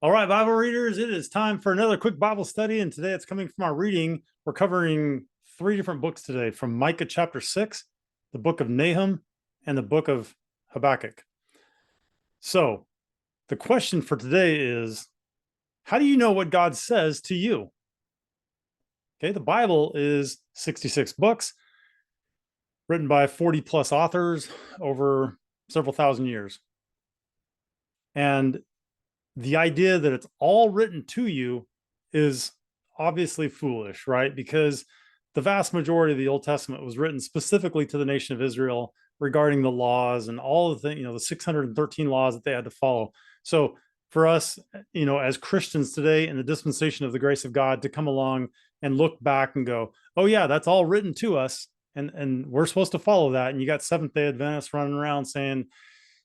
All right, Bible readers, it is time for another quick Bible study. And today it's coming from our reading. We're covering three different books today from Micah chapter 6, the book of Nahum, and the book of Habakkuk. So the question for today is, how do you know what God says to you? Okay, the Bible is 66 books written by 40 plus authors over several thousand years. And the idea that it's all written to you is obviously foolish, right? Because the vast majority of the Old Testament was written specifically to the nation of Israel regarding the laws and all of the, the 613 laws that they had to follow. So for us, as Christians today in the dispensation of the grace of God, to come along and look back and go, oh yeah, that's all written to us, and we're supposed to follow that. And you got Seventh-day Adventists running around saying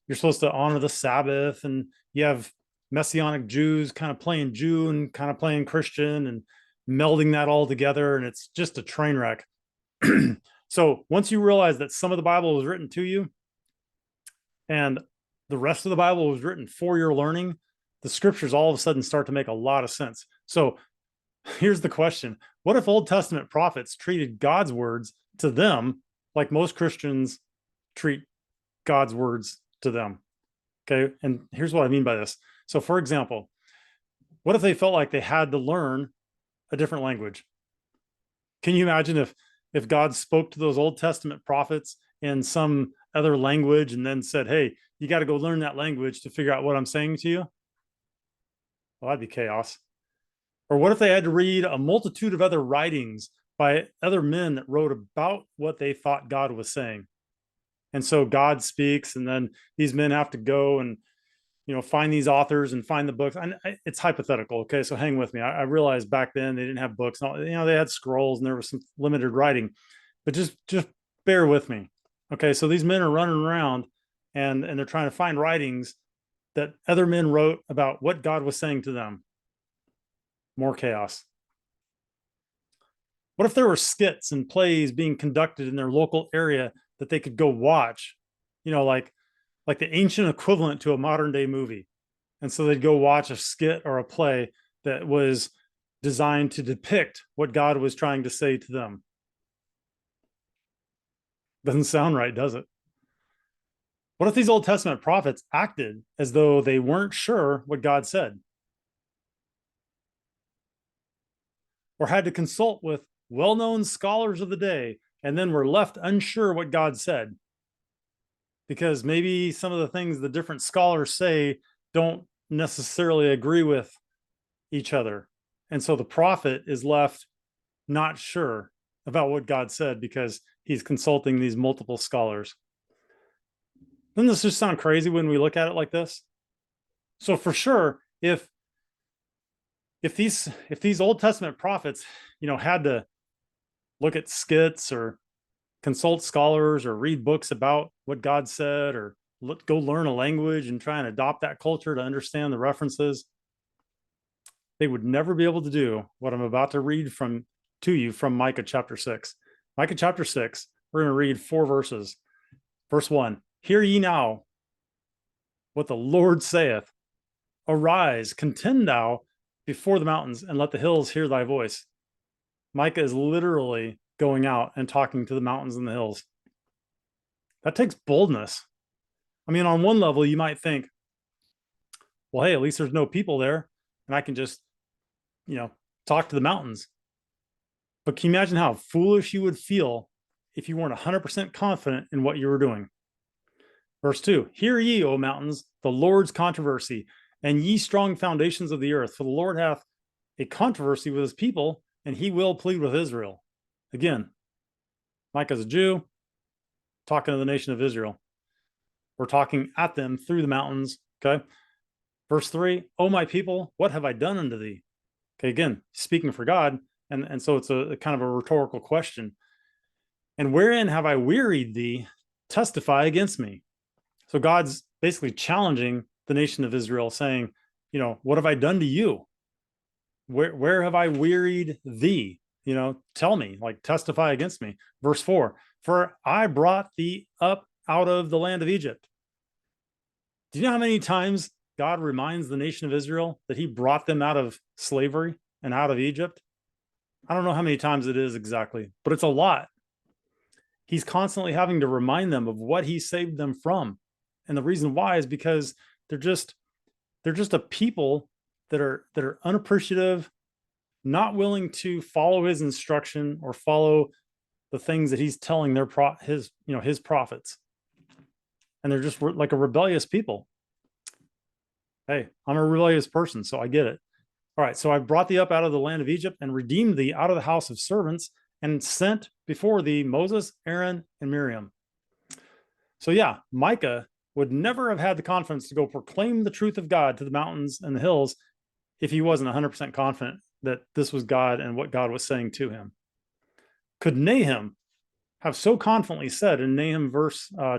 you're supposed to honor the Sabbath, and you have Messianic Jews kind of playing Jew and kind of playing Christian and melding that all together. And it's just a train wreck. So once you realize that some of the Bible was written to you and the rest of the Bible was written for your learning, the scriptures all of a sudden start to make a lot of sense. So here's the question. What if Old Testament prophets treated God's words to them like most Christians treat God's words to them? Okay. And here's what I mean by this. So for example, what if they felt like they had to learn a different language? Can you imagine if God spoke to those Old Testament prophets in some other language and then said, hey, you got to go learn that language to figure out what I'm saying to you? Well, that'd be chaos. Or what if they had to read a multitude of other writings by other men that wrote about what they thought God was saying? And so God speaks, and then these men have to go and find these authors and find the books. It's hypothetical, okay? So hang with me. I realized back then they didn't have books. They had scrolls and there was some limited writing, but just bear with me, okay? So these men are running around and they're trying to find writings that other men wrote about what God was saying to them. More chaos. What if there were skits and plays being conducted in their local area that they could go watch, like the ancient equivalent to a modern day movie? And so they'd go watch a skit or a play that was designed to depict what God was trying to say to them. Doesn't sound right, does it? What if these Old Testament prophets acted as though they weren't sure what God said? Or had to consult with well-known scholars of the day and then were left unsure what God said? Because maybe some of the things the different scholars say don't necessarily agree with each other. And so the prophet is left not sure about what God said because he's consulting these multiple scholars. Doesn't this just sound crazy when we look at it like this? So for sure, if these Old Testament prophets, had to look at skits or consult scholars or read books about what God said or go learn a language and try and adopt that culture to understand the references, they would never be able to do what I'm about to read to you from Micah chapter 6. Micah chapter 6, we're going to read 4 verses. Verse 1, hear ye now what the Lord saith. Arise, contend thou before the mountains, and let the hills hear thy voice. Micah is literally going out and talking to the mountains and the hills. That takes boldness. I mean, on one level, you might think, well, hey, at least there's no people there, and I can just, talk to the mountains. But can you imagine how foolish you would feel if you weren't 100% confident in what you were doing? Verse 2, hear ye, O mountains, the Lord's controversy, and ye strong foundations of the earth, for the Lord hath a controversy with his people, and he will plead with Israel. Again, Micah's a Jew talking to the nation of Israel. We're talking at them through the mountains, okay? Verse 3, O my people, what have I done unto thee? Okay, again, speaking for God, and so it's a kind of a rhetorical question. And wherein have I wearied thee? Testify against me. So God's basically challenging the nation of Israel, saying, what have I done to you? Where have I wearied thee? Tell me, testify against me. Verse 4, for I brought thee up out of the land of Egypt. Do you know how many times God reminds the nation of Israel that he brought them out of slavery and out of Egypt? I don't know how many times it is exactly, but it's a lot. He's constantly having to remind them of what he saved them from. And the reason why is because they're just a people that are unappreciative, not willing to follow his instruction or follow the things that he's telling his prophets. And they're just like a rebellious people. Hey, I'm a rebellious person, so I get it. All right, so I brought thee up out of the land of Egypt and redeemed thee out of the house of servants and sent before thee Moses, Aaron, and Miriam. So yeah, Micah would never have had the confidence to go proclaim the truth of God to the mountains and the hills if he wasn't 100% confident that this was God and what God was saying to him. Could Nahum have so confidently said in Nahum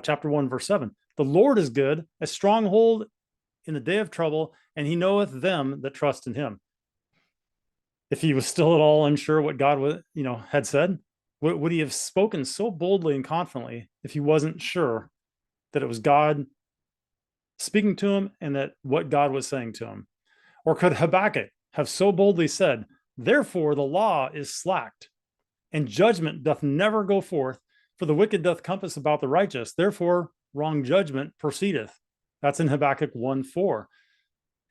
chapter 1, verse 7, the Lord is good, a stronghold in the day of trouble, and he knoweth them that trust in him. If he was still at all unsure what God had said, would he have spoken so boldly and confidently if he wasn't sure that it was God speaking to him and that what God was saying to him? Or could Habakkuk have so boldly said, therefore the law is slacked, and judgment doth never go forth, for the wicked doth compass about the righteous, therefore wrong judgment proceedeth. That's in Habakkuk 1:4.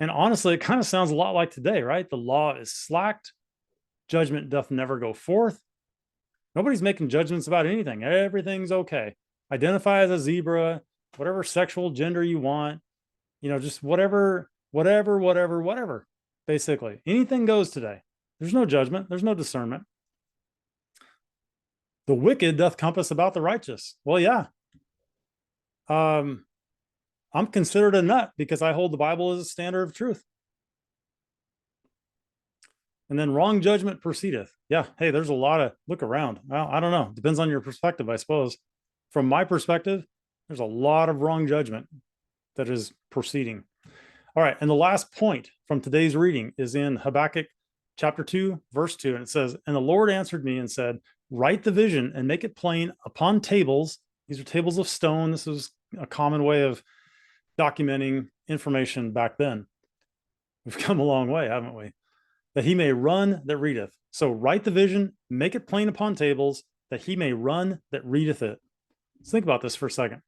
And honestly, it kind of sounds a lot like today, right? The law is slacked, judgment doth never go forth. Nobody's making judgments about anything. Everything's okay. Identify as a zebra, whatever sexual gender you want, just whatever, basically. Anything goes today. There's no judgment. There's no discernment. The wicked doth compass about the righteous. Well, yeah. I'm considered a nut because I hold the Bible as a standard of truth. And then wrong judgment proceedeth. Yeah, hey, there's a lot of look around. Well, I don't know. Depends on your perspective, I suppose. From my perspective, there's a lot of wrong judgment that is proceeding. All right, and the last point from today's reading is in Habakkuk chapter 2, verse 2, and it says, and the Lord answered me and said, write the vision and make it plain upon tables. These are tables of stone. This was a common way of documenting information back then. We've come a long way, haven't we? That he may run that readeth. So write the vision, make it plain upon tables, that he may run that readeth it. Let's think about this for a second.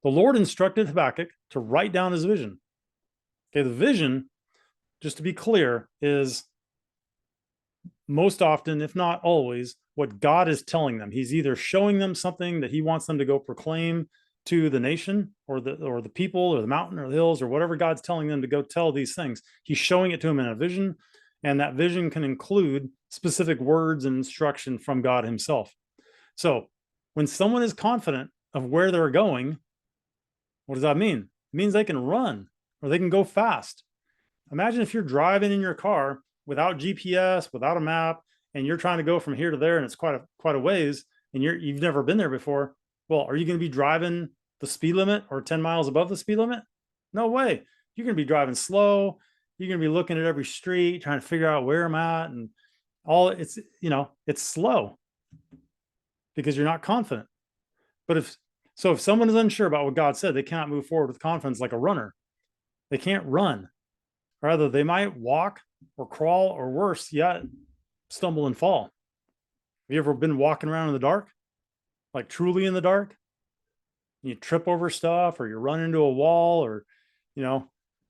The Lord instructed Habakkuk to write down his vision. Okay, the vision, just to be clear, is most often, if not always, what God is telling them. He's either showing them something that he wants them to go proclaim to the nation or the people or the mountain or the hills or whatever God's telling them to go tell these things. He's showing it to them in a vision, and that vision can include specific words and instruction from God himself. So when someone is confident of where they're going, what does that mean? It means they can run or they can go fast. Imagine if you're driving in your car without GPS, without a map, and you're trying to go from here to there, and it's quite a ways, and you've never been there before. Well, are you going to be driving the speed limit or 10 miles above the speed limit? No way. You're going to be driving slow. You're going to be looking at every street, trying to figure out where I'm at, and it's slow because you're not confident. But if someone is unsure about what God said, they cannot move forward with confidence like a runner. They can't run. Rather, they might walk or crawl or worse yet, stumble and fall. Have you ever been walking around in the dark? Like truly in the dark? You trip over stuff, or you run into a wall, or,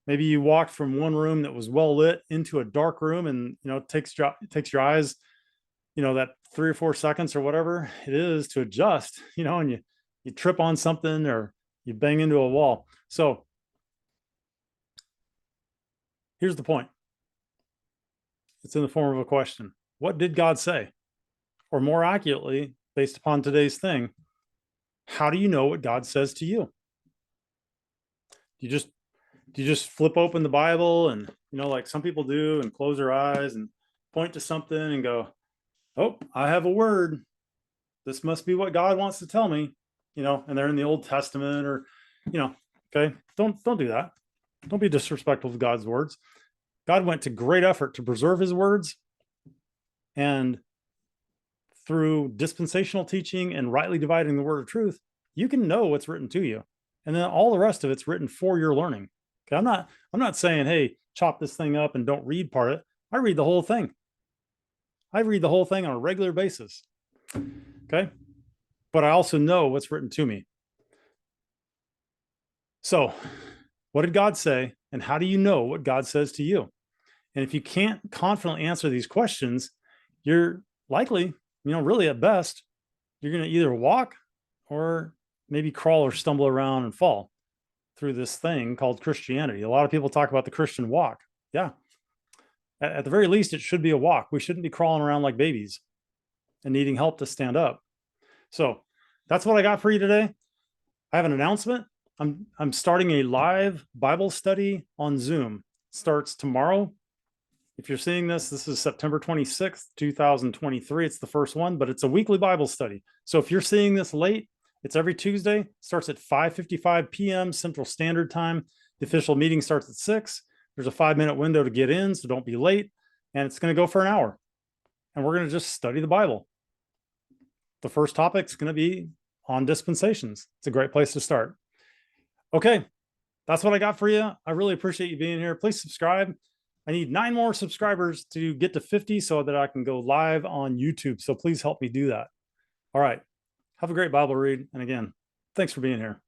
maybe you walked from one room that was well lit into a dark room, and, it takes your eyes, that 3 or 4 seconds or whatever it is to adjust, and you trip on something or you bang into a wall. So here's the point. It's in the form of a question. What did God say? Or more accurately, based upon today's thing, how do you know what God says to you? Do you just flip open the Bible and, like some people do, and close their eyes and point to something and go, oh, I have a word. This must be what God wants to tell me, and they're in the Old Testament or, okay. Don't do that. Don't be disrespectful to God's words. God went to great effort to preserve his words, and through dispensational teaching and rightly dividing the word of truth, you can know what's written to you. And then all the rest of it's written for your learning. Okay, I'm not saying, hey, chop this thing up and don't read part of it. I read the whole thing. I read the whole thing on a regular basis. Okay. But I also know what's written to me. So, what did God say? And how do you know what God says to you? And if you can't confidently answer these questions, you're likely, really at best, you're going to either walk or maybe crawl or stumble around and fall through this thing called Christianity. A lot of people talk about the Christian walk. Yeah. At the very least, it should be a walk. We shouldn't be crawling around like babies and needing help to stand up. So that's what I got for you today. I have an announcement. I'm starting a live Bible study on Zoom. It starts tomorrow. If you're seeing this, this is September 26th, 2023. It's the first one, but it's a weekly Bible study. So if you're seeing this late, it's every Tuesday. Starts at 5:55 p.m. Central Standard Time. The official meeting starts at 6. There's a 5-minute window to get in, so don't be late. And it's going to go for an hour. And we're going to just study the Bible. The first topic is going to be on dispensations. It's a great place to start. Okay, that's what I got for you. I really appreciate you being here. Please subscribe. I need 9 more subscribers to get to 50 so that I can go live on YouTube. So please help me do that. All right. Have a great Bible read. And again, thanks for being here.